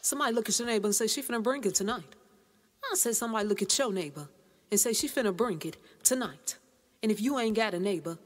Somebody look at your neighbor and say, she finna bring it tonight. I say somebody look at your neighbor and say, she finna bring it tonight. And if you ain't got a neighbor,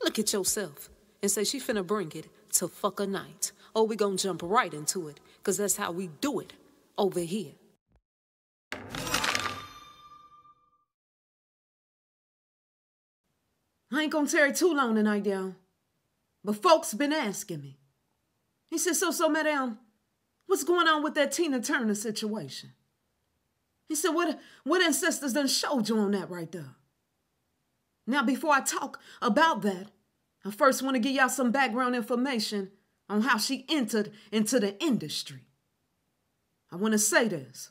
look at yourself and say, she finna bring it to fuck a night. Oh, we gonna jump right into it, because that's how we do it over here. I ain't gonna tarry too long tonight, y'all. But folks been asking me. He said, so, madam, what's going on with that Tina Turner situation? He said, what ancestors done showed you on that right there? Now, before I talk about that, I first want to give y'all some background information on how she entered into the industry. I want to say this.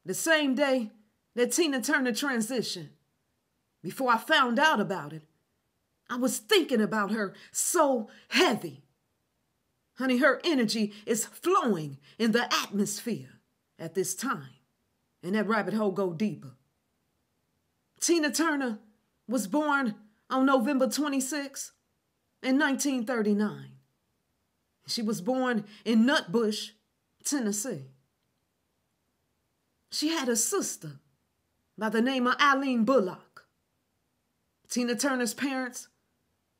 The same day that Tina Turner transitioned, before I found out about it, I was thinking about her so heavy. Honey, her energy is flowing in the atmosphere at this time. And that rabbit hole go deeper. Tina Turner was born on November 26 in 1939. She was born in Nutbush, Tennessee. She had a sister by the name of Eileen Bullock. Tina Turner's parents,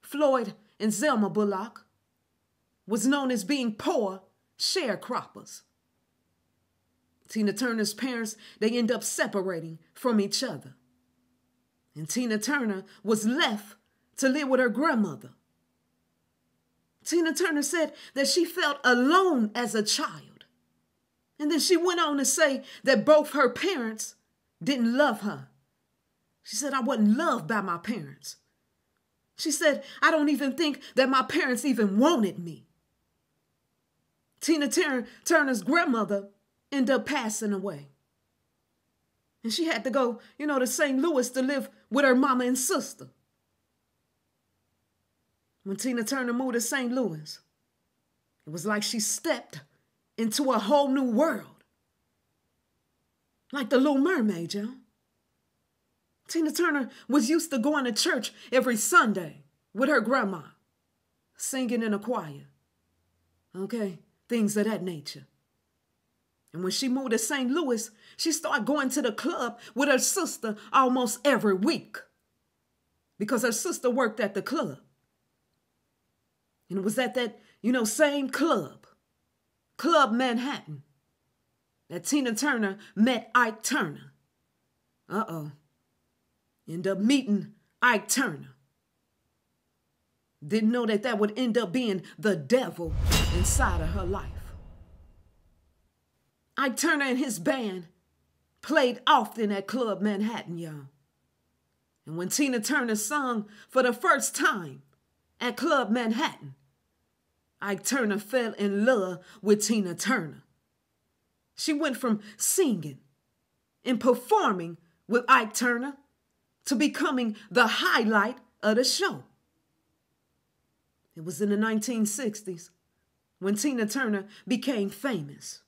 Floyd and Zelma Bullock, was known as being poor sharecroppers. Tina Turner's parents, they end up separating from each other. And Tina Turner was left to live with her grandmother. Tina Turner said that she felt alone as a child. And then she went on to say that both her parents didn't love her. She said, I wasn't loved by my parents. She said, I don't even think that my parents even wanted me. Tina Turner's grandmother ended up passing away. And she had to go, to St. Louis to live with her mama and sister. When Tina Turner moved to St. Louis, it was like she stepped into a whole new world. Like the Little Mermaid, y'all. Tina Turner was used to going to church every Sunday with her grandma, singing in a choir. Okay, things of that nature. And when she moved to St. Louis, she started going to the club with her sister almost every week because her sister worked at the club. And it was at that, same club, Club Manhattan, that Tina Turner met Ike Turner. End up meeting Ike Turner. Didn't know that would end up being the devil inside of her life. Ike Turner and his band played often at Club Manhattan, y'all. And when Tina Turner sung for the first time at Club Manhattan, Ike Turner fell in love with Tina Turner. She went from singing and performing with Ike Turner to becoming the highlight of the show. It was in the 1960s when Tina Turner became famous.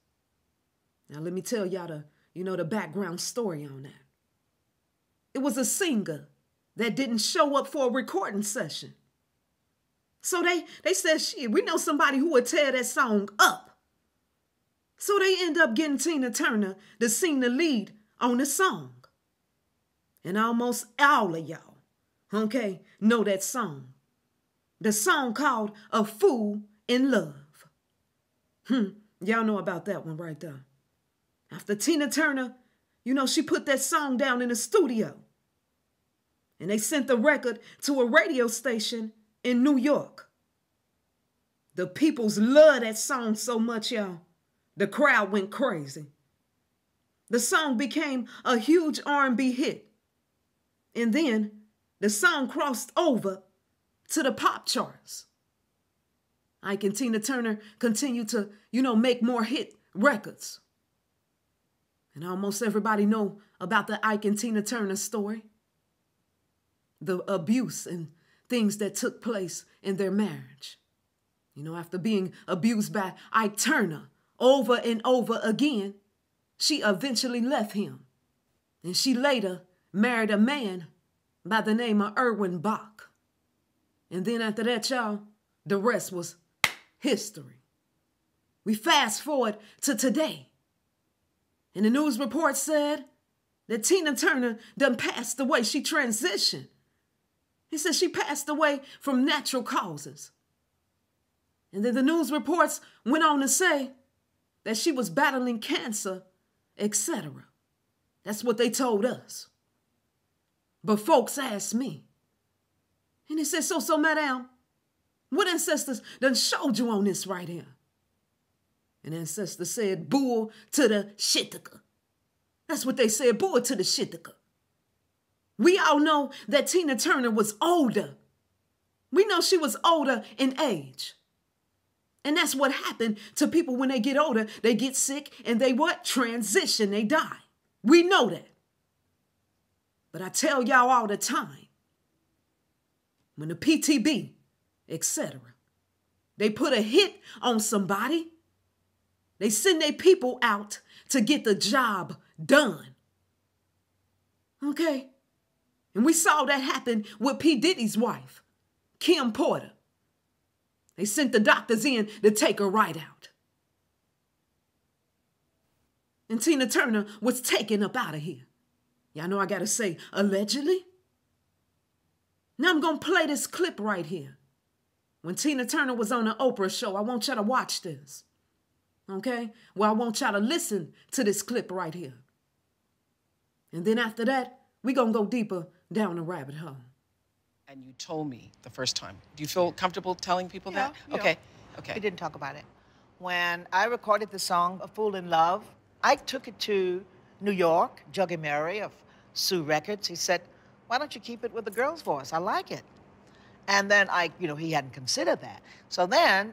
Now, let me tell y'all the background story on that. It was a singer that didn't show up for a recording session. So they said, shit, we know somebody who would tear that song up. So they end up getting Tina Turner to sing the lead on the song. And almost all of y'all, know that song. The song called A Fool in Love. Y'all know about that one right there. After Tina Turner, she put that song down in the studio. And they sent the record to a radio station in New York. The peoples loved that song so much, y'all. The crowd went crazy. The song became a huge R&B hit. And then the song crossed over to the pop charts. Ike and Tina Turner continued to, make more hit records. And almost everybody know about the Ike and Tina Turner story. The abuse and things that took place in their marriage. After being abused by Ike Turner over and over again, she eventually left him. And she later married a man by the name of Erwin Bach. And then after that, y'all, the rest was history. We fast forward to today. And the news report said that Tina Turner done passed away. She transitioned. He said she passed away from natural causes. And then the news reports went on to say that she was battling cancer, etc. That's what they told us. But folks asked me. And they said, so, madam, what ancestors done showed you on this right here? And ancestor said, bull to the shitika. That's what they said, bull to the shitika. We all know that Tina Turner was older. We know she was older in age. And that's what happened to people when they get older. They get sick and they what? Transition, they die. We know that. But I tell y'all all the time, when the PTB, etc., they put a hit on somebody, they send their people out to get the job done. Okay? And we saw that happen with P. Diddy's wife, Kim Porter. They sent the doctors in to take her right out. And Tina Turner was taken up out of here. Y'all know I got to say, allegedly. Now I'm going to play this clip right here. When Tina Turner was on the Oprah show, I want y'all to watch this. Okay? Well, I want y'all to listen to this clip right here. And then after that, we're going to go deeper down the rabbit hole. And you told me the first time. Do you feel comfortable telling people that? Yeah. Okay. Okay. We didn't talk about it. When I recorded the song A Fool in Love, I took it to New York, Juggy Murray of Sue Records. He said, why don't you keep it with the girl's voice? I like it. And then he hadn't considered that. So then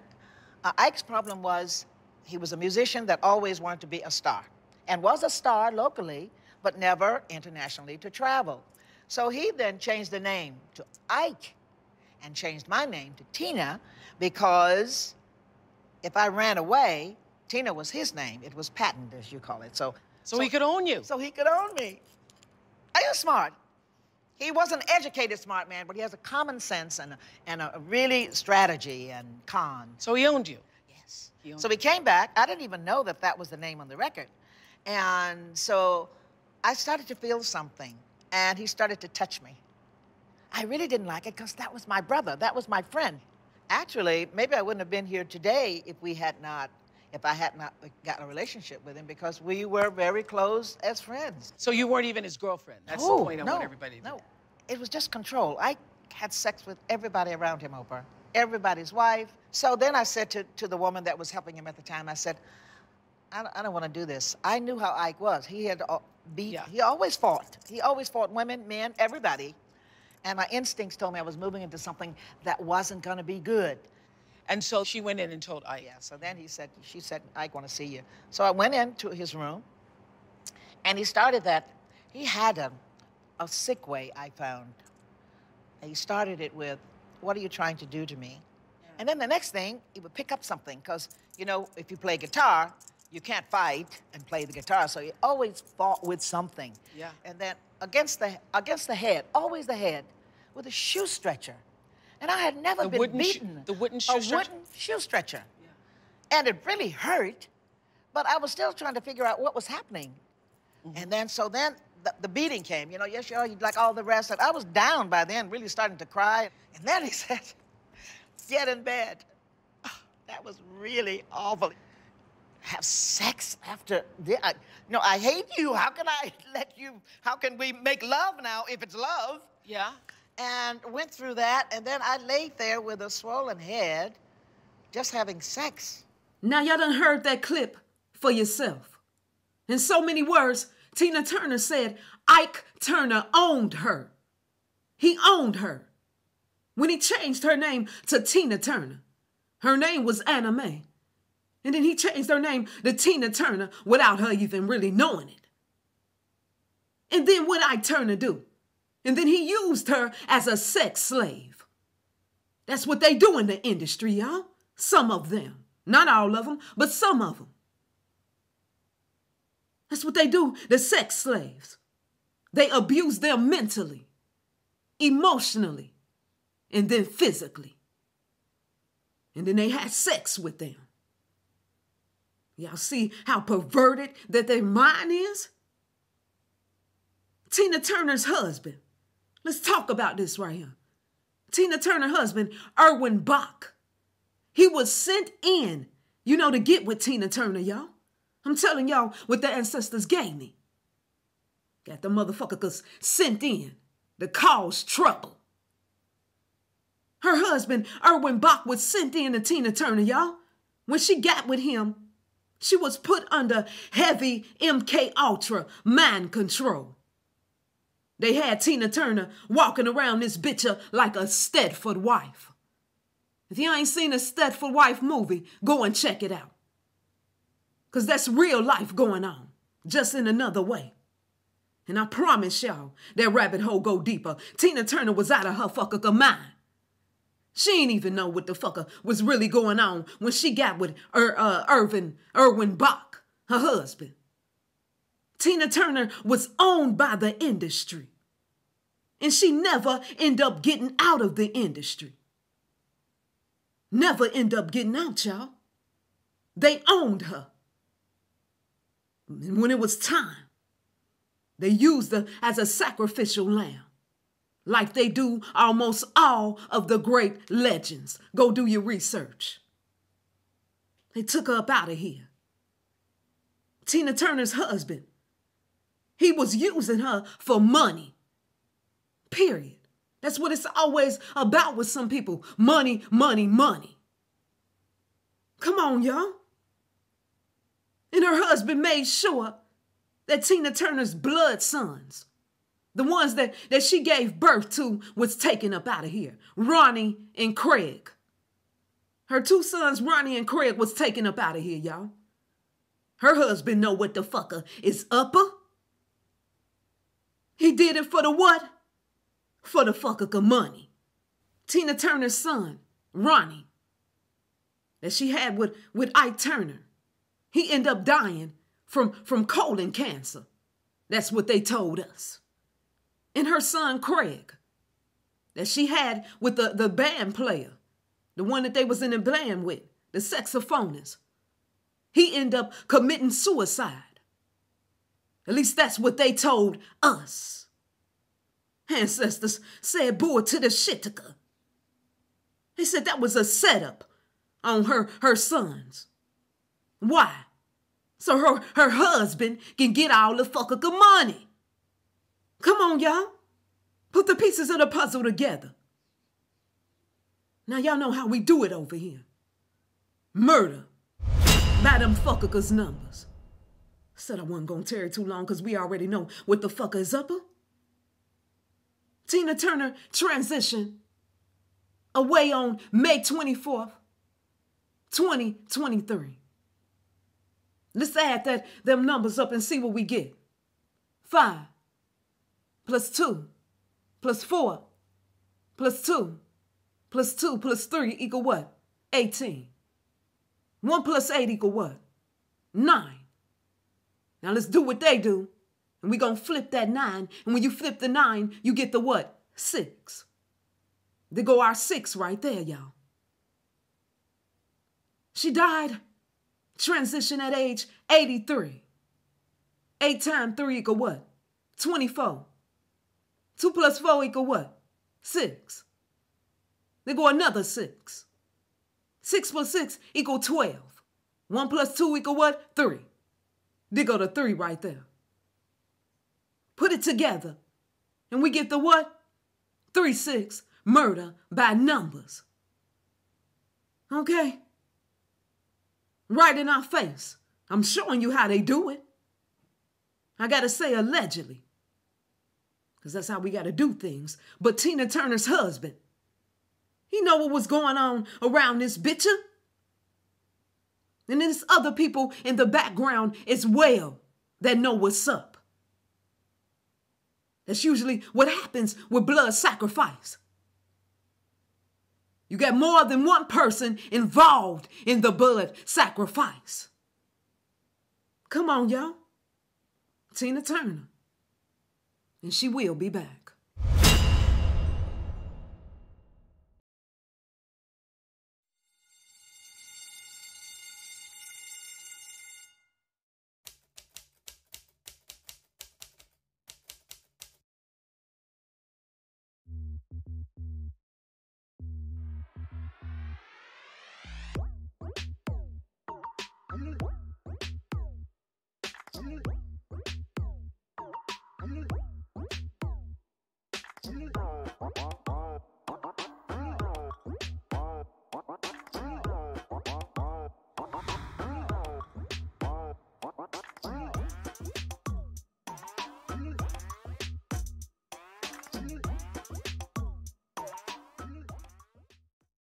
Ike's problem was he was a musician that always wanted to be a star and was a star locally, but never internationally to travel. So he then changed the name to Ike and changed my name to Tina because if I ran away, Tina was his name. It was patent, as you call it. So he could own you. So he could own me. He was smart. He was an educated smart man, but he has a common sense and a really strategy and con. So he owned you? Yes. So he came back. I didn't even know that that was the name on the record. And so I started to feel something. And he started to touch me. I really didn't like it because that was my brother. That was my friend. Actually, maybe I wouldn't have been here today if I had not gotten a relationship with him because we were very close as friends. So you weren't even his girlfriend? That's the point I want everybody to know. It was just control. I had sex with everybody around him, Oprah. Everybody's wife. So then I said to the woman that was helping him at the time, I said, I don't want to do this. I knew how Ike was. He had He always fought. He always fought women, men, everybody. And my instincts told me I was moving into something that wasn't going to be good. And so she went in and told Ike. Yeah, so then she said, Ike, want to see you. So I went into his room, and he started that. He had a sick way, I found. He started it with, what are you trying to do to me? Yeah. And then the next thing, he would pick up something, because, if you play guitar, you can't fight and play the guitar, so you always fought with something. Yeah. And then against the head, always the head, with a shoe stretcher. And I had never been beaten. The wooden shoe stretcher? A wooden shoe stretcher. Yeah. And it really hurt, but I was still trying to figure out what was happening. Mm-hmm. And then, the beating came. Yes, like all the rest. I was down by then, really starting to cry. And then he said, get in bed. Oh, that was really awful. Have sex after this? I hate you. How can I let you? How can we make love now if it's love? Yeah. And went through that, and then I laid there with a swollen head, just having sex. Now y'all done heard that clip for yourself. In so many words, Tina Turner said Ike Turner owned her. He owned her. When he changed her name to Tina Turner, her name was Anna Mae. And then he changed her name to Tina Turner without her even really knowing it. And then what Ike Turner do? And then he used her as a sex slave. That's what they do in the industry, y'all. Some of them. Not all of them, but some of them. That's what they do, the sex slaves. They abuse them mentally, emotionally, and then physically. And then they had sex with them. Y'all see how perverted that their mind is? Tina Turner's husband. Let's talk about this right here. Tina Turner's husband, Erwin Bach. He was sent in, to get with Tina Turner, y'all. I'm telling y'all what the ancestors gave me. Got the motherfuckers sent in to cause trouble. Her husband, Erwin Bach, was sent in to Tina Turner, y'all. When she got with him, she was put under heavy MK Ultra mind control. They had Tina Turner walking around this bitch like a Stepford wife. If you ain't seen a Stepford wife movie, go and check it out. Because that's real life going on, just in another way. And I promise y'all, that rabbit hole go deeper. Tina Turner was out of her fucking mind. She ain't even know what the fucker was really going on when she got with Erwin Bach, her husband. Tina Turner was owned by the industry. And she never ended up getting out of the industry. Never ended up getting out, y'all. They owned her. And when it was time, they used her as a sacrificial lamb. Like they do almost all of the great legends. Go do your research. They took her up out of here. Tina Turner's husband, he was using her for money. Period. That's what it's always about with some people. Money, money, money. Come on, y'all. And her husband made sure that Tina Turner's blood sons, the ones that she gave birth to, was taken up out of here. Ronnie and Craig. Her two sons, Ronnie and Craig, was taken up out of here, y'all. Her husband know what the fucker is upper. He did it for the what? For the fucker money. Tina Turner's son, Ronnie, that she had with Ike Turner, he ended up dying from colon cancer. That's what they told us. And her son, Craig, that she had with the band player, the one that they was in the band with, the saxophonist, he ended up committing suicide. At least that's what they told us. Ancestors said, "Boy, to the shitika." They said that was a setup on her sons. Why? So her husband can get all the fucking money. Come on, y'all. Put the pieces of the puzzle together. Now y'all know how we do it over here. Murder by them fuckers numbers. Said I wasn't gonna tarry too long because we already know what the fucker is upper. Tina Turner transitioned away on May 24th, 2023. Let's add them numbers up and see what we get. 5 plus 2 plus 4 plus 2 plus 2 plus 3 equal what? 18. 1 plus 8 equal what? 9. Now let's do what they do. And we're going to flip that 9. And when you flip the 9, you get the what? 6. There go our 6 right there, y'all. She died, transition at age 83. 8 times 3 equal what? 24. 2 plus 4 equal what? 6. There go another 6. 6 plus 6 equal 12. 1 plus 2 equal what? 3. There go the 3 right there. Put it together, and we get the what? 3-6, murder by numbers. Okay? Right in our face. I'm showing you how they do it. I got to say allegedly, because that's how we got to do things. But Tina Turner's husband, he know what was going on around this bitcher. And there's other people in the background as well that know what's up. That's usually what happens with blood sacrifice. You got more than one person involved in the blood sacrifice. Come on, y'all. Tina Turner. And she will be back.